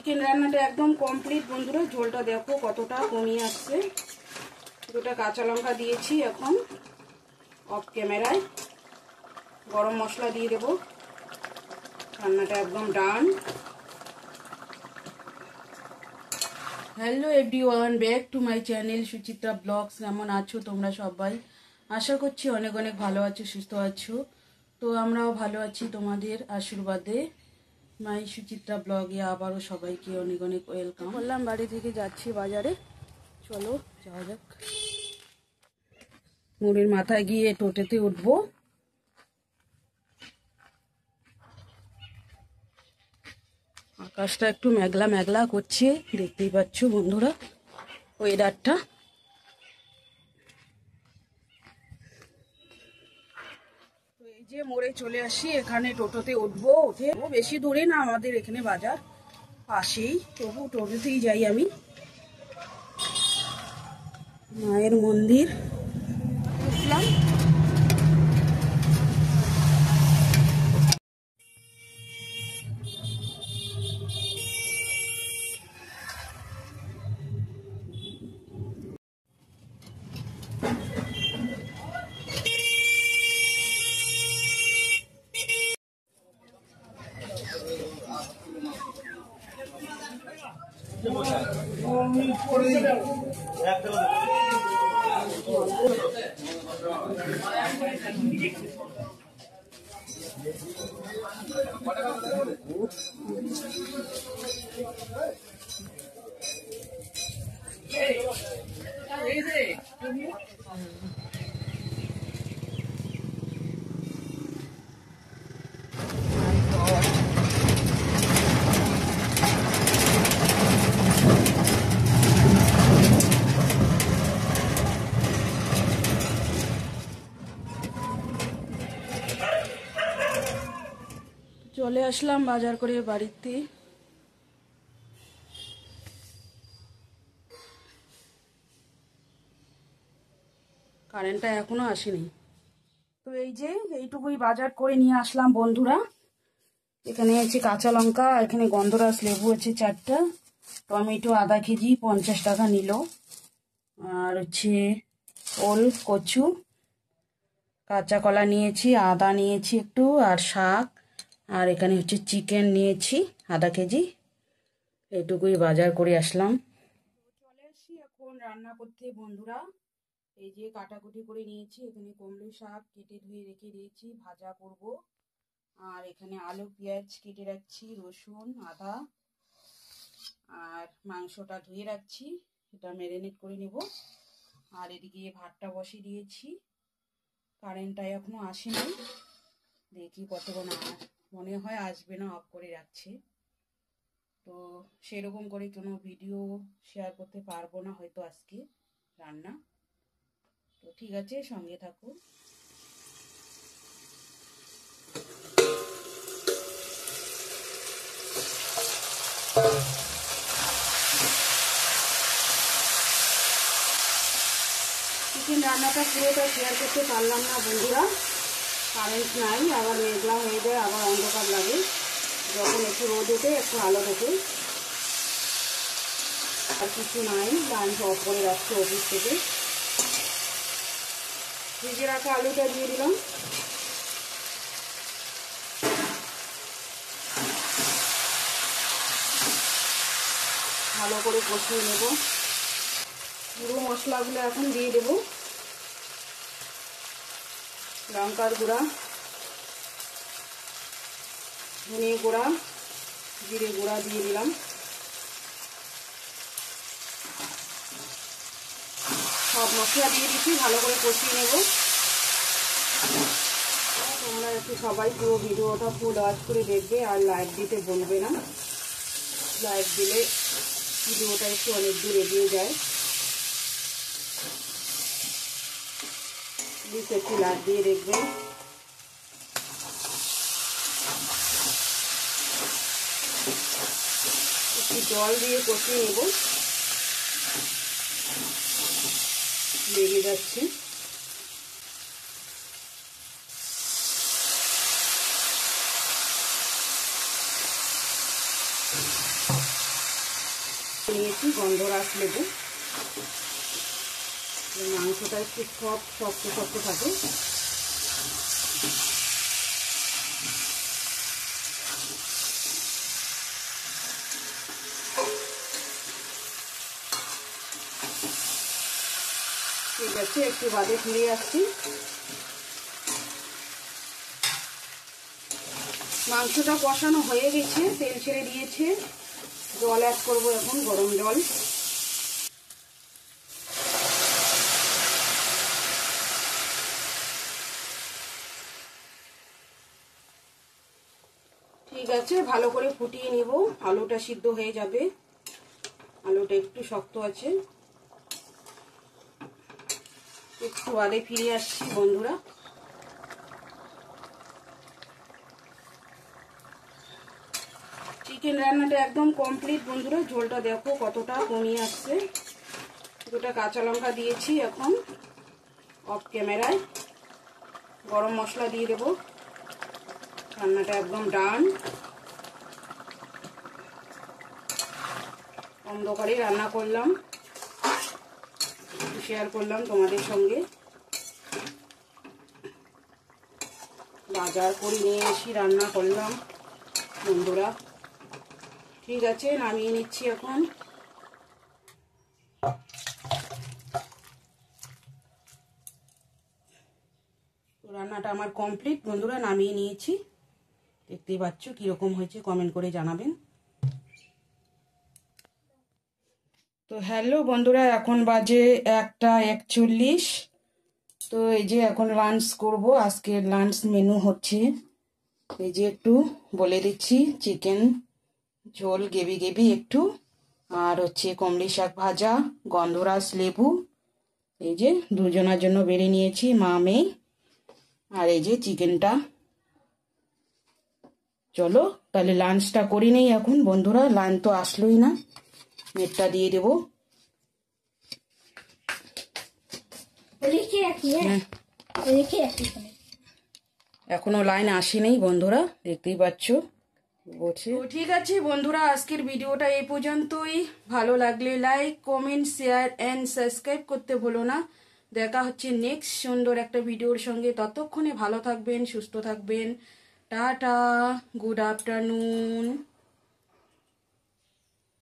Chicken রান্নাটা একদম complete বন্ধুরা। ঝোলটা দেখো কতটা কমিয়ে আসছে। দুটো কাঁচা লঙ্কা দিয়েছি। এখন অফ ক্যামেরায় গরম মশলা দিয়ে দেব। রান্নাটা একদম done. Hello everyone, back to my channel Suchitra blogs. কেমন আছো তোমরা সবাই? আশা করছি অনেক অনেক ভালো আছো, সুস্থ আছো। তো আমরাও ভালো আছি তোমাদের আশীর্বাদে। মাই সুচিত্রা ব্লগে আবারও সবাইকে অনেক অনেক ওয়েলকাম করলাম। বাড়ি থেকে যাচ্ছি বাজারে, চলো যাওয়া যাক। মুড়ির মাথায় গিয়ে টোটোতে উঠবো। আকাশটা একটু মেঘলা মেঘলা করছে, দেখতেই পাচ্ছ বন্ধুরা ওয়েদারটা। তো এই যে মোড়ে চলে আসি, এখানে টোটোতে উঠবো। উঠে বেশি দূরে না, আমাদের এখানে বাজার পাশেই, তবু টোটোতেই যাই আমি। মায়ের মন্দির উঠলাম। চলে আসলাম বাজার করে বাড়িতে। কারেন্টটা এখনো আসেনি। তো এই যে এইটুকুই বাজার করে নিয়ে আসলাম বন্ধুরা। এখানে আছে কাঁচা লঙ্কা, এখানে গন্ধরাজ লেবু আছে 4টা, টমেটো আধা কেজি 50 টাকা নিল, আর হচ্ছে ওল কচু, কাঁচা কলা নিয়েছি, আদা নিয়েছি একটু, আর শাক, আর এখানে হচ্ছে চিকেন নিয়েছি আধা কেজি। এইটুকুই বাজার করে আসলাম। চলে আসি এখন রান্না করতে বন্ধুরা। এই যে কাটাকুটি করে নিয়েছি, এখানে কুমড়ো শাক কেটে ধুয়ে রেখে দিয়েছি, ভাজা করব। আর এখানে আলু পেঁয়াজ কেটে রাখছি, রসুন আদা, আর মাংসটা ধুয়ে রাখছি, এটা ম্যারিনেট করে নেব। আর এদিকে ভাতটা বসিয়ে দিয়েছি। কারেন্টটা এখনো আসেনি, দেখি কতক্ষণ মনে হয় আসবে না, অফ করে রাখছে। তো সেরকম করে কোনো ভিডিও শেয়ার করতে পারবো না হয়তো আজকে রান্না। তো ঠিক আছে, সঙ্গে থাকো। চিকেন রান্নাটা পুরোটা শেয়ার করতে পারলাম না বন্ধুরা, কারেন্ট নাই, আবার মেঘলা হয়ে যায়, আবার অন্ধকার লাগে। যখন একটু রোদ ওঠে একটু আলো ওঠে, আর কিছু নাই। লাইন অফ করে রাখছি অফিস থেকে। ভিজে রাখা আলুটা দিয়ে দিলাম। ভালো করে কষিয়ে নেব। পুরো মশলাগুলো এখন দিয়ে দেব। লঙ্কার গুঁড়া, ধনে গুঁড়া, জিরে গুঁড়া দিয়ে দিলাম। সব মশলা দিয়ে দিচ্ছি, ভালো করে কষিয়ে নেব। তোমরা একটু সবাই পুরো ভিডিওটা ফুল ওয়াচ করে দেখবে, আর লাইক দিতে বলবে না। লাইক দিলে ভিডিওটা একটু অনেক দূর এগিয়ে যায়। প্লিজ একটু লাইক দিয়ে দেখবেন। একটু জল দিয়ে কষিয়ে নেব, লেগে যাচ্ছে। নিয়েছি গন্ধরাজ লেবু, মাংসটা একটু শক্ত শক্ত থাকে। ঠিক আছে, একটু বাদে ফিরে আসছি। মাংসটা কষানো হয়ে গেছে, তেল ছেড়ে দিয়েছে। জল অ্যাড করবো এখন, গরম জল। ঠিক আছে, ভালো করে ফুটিয়ে নিব। আলুটা সিদ্ধ হয়ে যাবে, আলুটা একটু শক্ত আছে। একটু বাদে ফিরে আসছি বন্ধুরা। চিকেন রান্নাটা একদম কমপ্লিট বন্ধুরা। ঝোলটা দেখো কতটা কমিয়ে আসছে। দুটা কাঁচা লঙ্কা দিয়েছি। এখন অফ ক্যামেরায় গরম মশলা দিয়ে দেব। রান্নাটা একদম ডান। অন্ধকারে রান্না করলাম, শেয়ার করলাম তোমাদের সঙ্গে। বাজার করে নিয়ে এসে রান্না করলাম বন্ধুরা। ঠিক আছে, নামিয়ে নিচ্ছি এখন। রান্নাটা আমার কমপ্লিট বন্ধুরা, নামিয়ে নিয়েছি। দেখতেই পাচ্ছ কিরকম হয়েছে, কমেন্ট করে জানাবেন। তো হ্যালো বন্ধুরা, এখন বাজে 1:41। তো এই যে এখন লাঞ্চ করব। আজকের লাঞ্চ মেনু হচ্ছে এই যে, একটু বলে দিচ্ছি, চিকেন ঝোল গ্রেভি গ্রেভি একটু, আর হচ্ছে কমলি শাক ভাজা, গন্ধরাজ লেবু। এই যে দুজনের জন্য বেড়ে নিয়েছি, মা মেয়ে। আর এই যে চিকেনটা। চলো তাহলে লাঞ্চটা করি নেই এখন বন্ধুরা। লাঞ্চ তো আসলোই না, নেটটা দিয়ে দেবো। এখনো লাইন আসেনি বন্ধুরা, দেখতেই পাচ্ছ। তো ঠিক আছে বন্ধুরা, আজকের ভিডিওটা এই পর্যন্তই। ভালো লাগলে like, comment, share and subscribe করতে ভুলো না। দেখা হচ্ছে নেক্সট সুন্দর একটা ভিডিওর সঙ্গে। ততক্ষণে ভালো থাকবেন, সুস্থ থাকবেন। Tata, good afternoon.